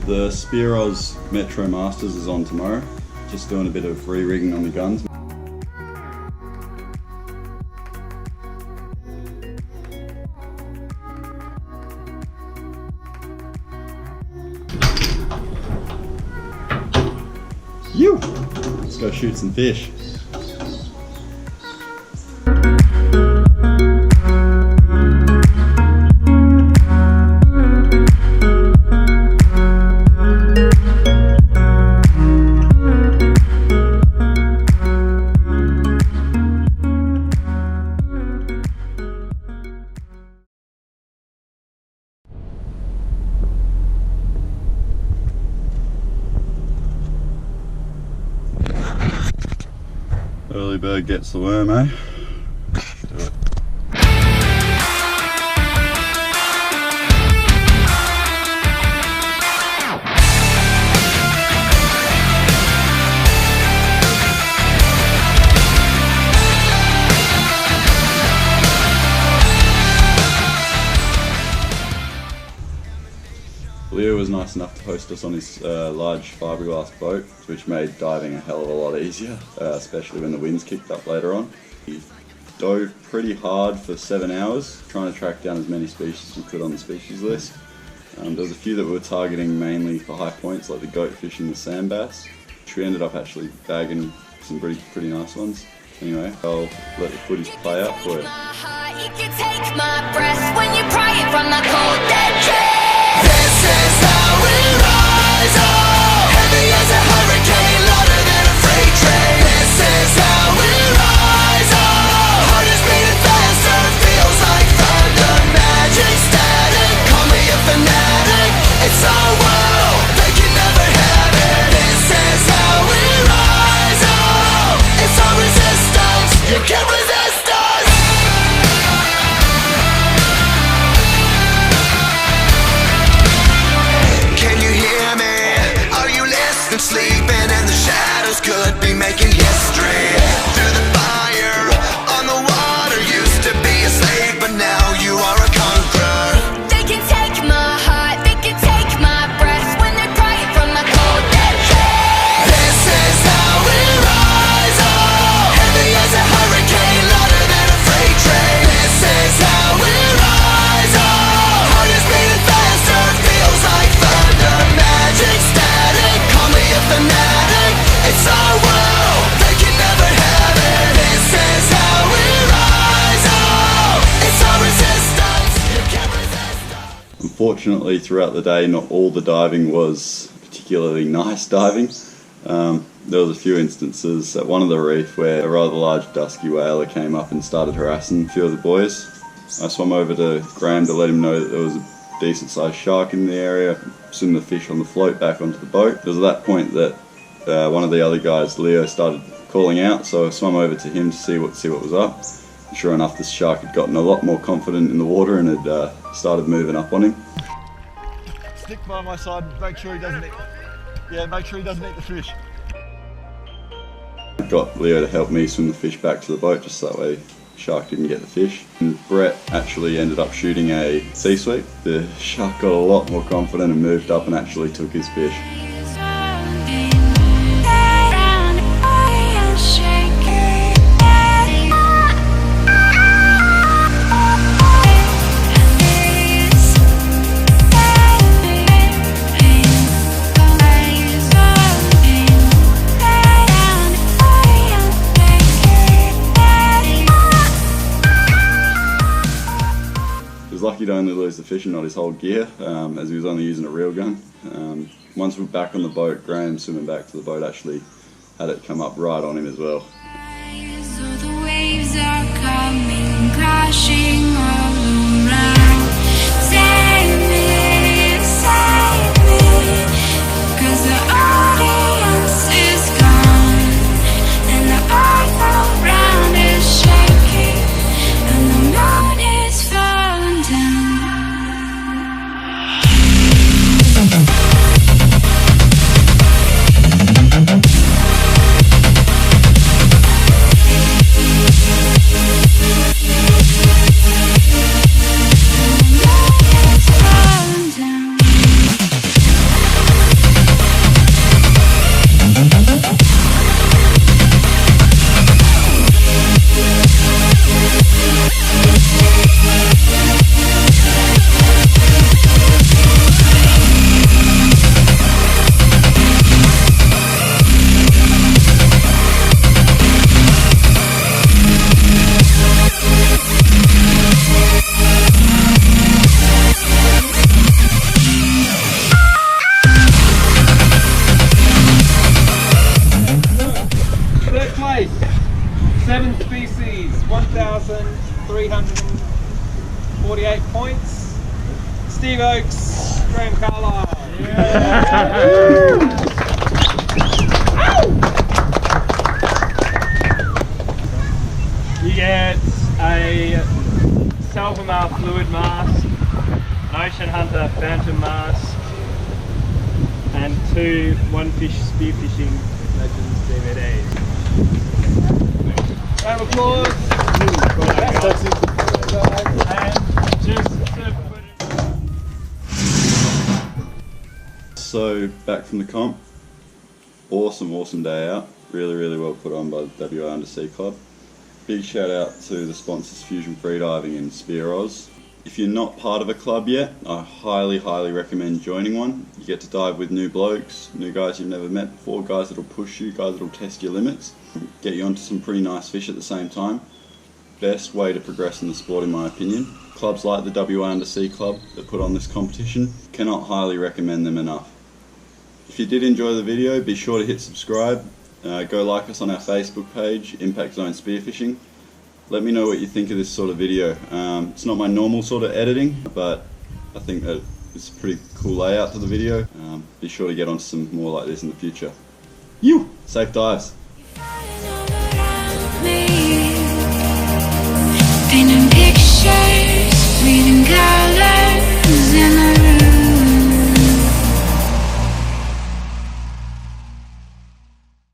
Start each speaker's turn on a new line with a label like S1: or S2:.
S1: The Spearoz Metro Masters is on tomorrow. Just doing a bit of re-rigging on the guns. Phew! Let's go shoot some fish. Early bird gets the worm, eh? Do it. Leo was nice enough to host us on his large fiberglass boat, which made diving a hell of a lot easier, especially when the winds kicked up later on. He dove pretty hard for 7 hours, trying to track down as many species as we could on the species list. There was a few that we were targeting mainly for high points, like the goatfish and the sand bass, which we ended up actually bagging some pretty nice ones. Anyway, I'll let the footage play out for you.
S2: This is how we rise, oh, heavy as a hurricane, louder than a freight train. This is how we rise, oh, heart is beating faster, feels like thunder, magic, static, call me a fanatic, it's our world, they can never have it. This is how we rise, oh, it's our resistance, you can't resist us. Sleeping in the shadows could be making history. Through the fire, on the water, used to be a slave, but now you are a conqueror. They can take my heart, they can take my breath when they're crying from my cold dead chest. This is how we rise, oh, heavy as a hurricane, louder than a freight train. This is how we rise, oh, heart is beating faster, feels like thunder, magic, static, call me a fanatic, it's our world, they can never have it. This is how we rise, oh, it's our resistance, you can't resist us.
S1: Unfortunately, throughout the day, not all the diving was particularly nice diving. There was a few instances at one of the reef where a rather large dusky whaler came up and started harassing a few of the boys. I swam over to Graham to let him know that there was a decent sized shark in the area, swim the fish on the float back onto the boat. It was at that point that one of the other guys, Leo, started calling out, so I swam over to him to see what was up. Sure enough, this shark had gotten a lot more confident in the water and had started moving up on him.
S3: Stick by my side, make sure he doesn't eat. Yeah, make sure he doesn't eat the fish.
S1: I got Leo to help me swim the fish back to the boat, just so that way the shark didn't get the fish. And Brett actually ended up shooting a sea sweep. The shark got a lot more confident and moved up and actually took his fish. He was lucky to only lose the fish and not his whole gear, as he was only using a reel gun. Once we're back on the boat, Graham swimming back to the boat actually had it come up right on him as well.
S2: The waves are coming crashing all around. Save me, 'cause the audience is gone and the earth around is shaking and the moon is falling down.
S4: 48 points. Steve Oakes, Graham Carlisle. You get a Salvamar fluid mask, an Ocean Hunter Phantom mask, and 2 One Fish Spearfishing Legends DVDs. Round of applause. And just to put it...
S1: So back from the comp, awesome day out. Really well put on by the WA Undersea Club. Big shout out to the sponsors Fusion Freediving and Spear Oz. If you're not part of a club yet, I highly recommend joining one. You get to dive with new blokes, new guys you've never met before, guys that'll push you, guys that'll test your limits, get you onto some pretty nice fish at the same time. Best way to progress in the sport in my opinion. Clubs like the WA Undersea Club that put on this competition, cannot highly recommend them enough. If you did enjoy the video, be sure to hit subscribe. Go like us on our Facebook page, Impact Zone Spearfishing. Let me know what you think of this sort of video. It's not my normal sort of editing, but I think that it's a pretty cool layout to the video. Be sure to get on some more like this in the future. Safe dives.